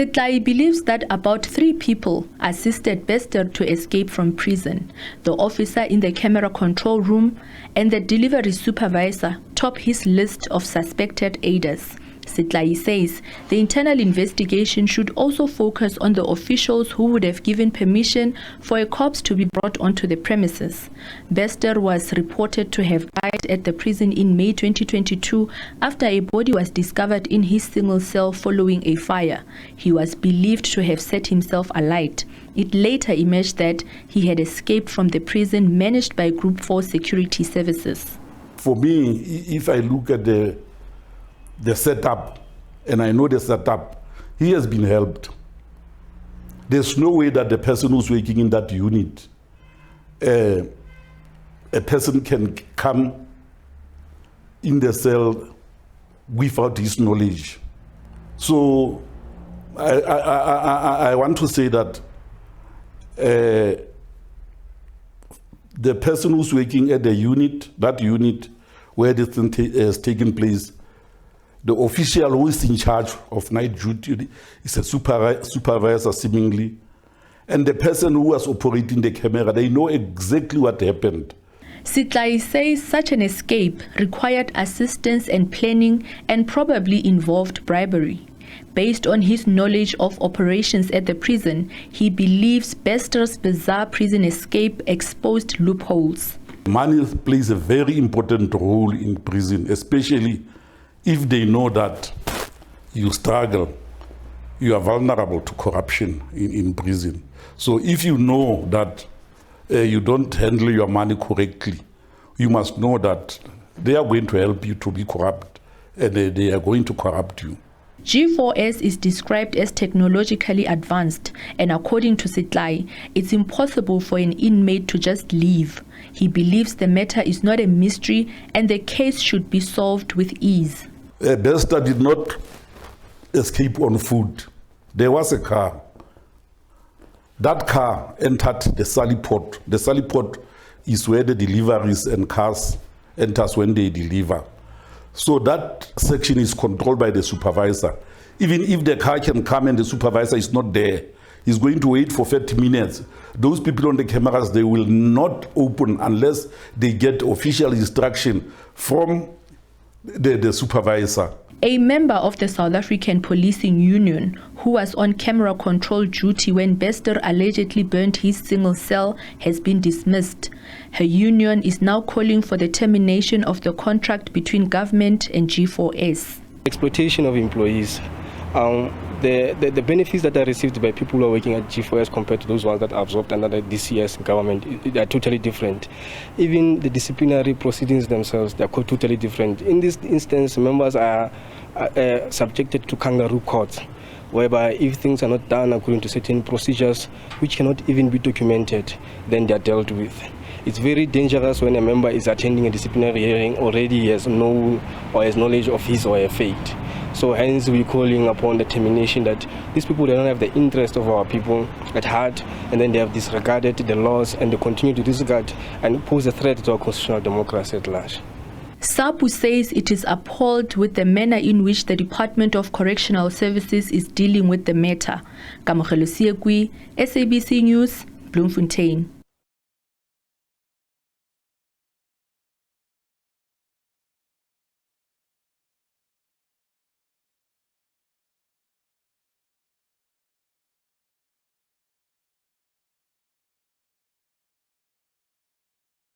Setlai believes that about 3 people assisted Bester to escape from prison. The officer in the camera control room and the delivery supervisor top his list of suspected aiders. Setlai says the internal investigation should also focus on the officials who would have given permission for a corpse to be brought onto the premises. Bester was reported to have died at the prison in May 2022 after a body was discovered in his single cell following a fire. He was believed to have set himself alight. It later emerged that he had escaped from the prison managed by Group 4 security services. For me, if I look at the setup, and I know the setup, he has been helped. There's no way that the person who's working in that unit, a person can come in the cell without his knowledge. So I want to say that the person who's working at the unit, that unit where this thing has taken place, the official who is in charge of night duty is a supervisor seemingly, and the person who was operating the camera, they know exactly what happened. Setlai says such an escape required assistance and planning and probably involved bribery. Based on his knowledge of operations at the prison, he believes Bester's bizarre prison escape exposed loopholes. Money plays a very important role in prison, especially if they know that you struggle, you are vulnerable to corruption in prison. So if you know that you don't handle your money correctly, you must know that they are going to help you to be corrupt, and they are going to corrupt you. G4S is described as technologically advanced, and according to Setlai, it's impossible for an inmate to just leave. He believes the matter is not a mystery and the case should be solved with ease. Bester did not escape on foot. There was a car. That car entered the sally port. The sally port is where the deliveries and cars enters when they deliver. So that section is controlled by the supervisor. Even if the car can come and the supervisor is not there, he's going to wait for 30 minutes. Those people on the cameras, they will not open unless they get official instruction from the supervisor. A member of the South African Policing Union, who was on camera control duty when Bester allegedly burnt his single cell, has been dismissed. Her union is now calling for the termination of the contract between government and G4S. Exploitation of employees. The benefits that are received by people who are working at G4S compared to those ones that are absorbed under the DCS government, they are totally different. Even the disciplinary proceedings themselves, they are totally different. In this instance, members are subjected to kangaroo courts, whereby if things are not done according to certain procedures, which cannot even be documented, then they are dealt with. It's very dangerous when a member is attending a disciplinary hearing already has known or has knowledge of his or her fate. So hence we're calling upon the termination that these people, they don't have the interest of our people at heart, and then they have disregarded the laws and they continue to disregard and pose a threat to our constitutional democracy at large. SABC says it is appalled with the manner in which the Department of Correctional Services is dealing with the matter. Kamogelo Siekwi, SABC News, Bloemfontein.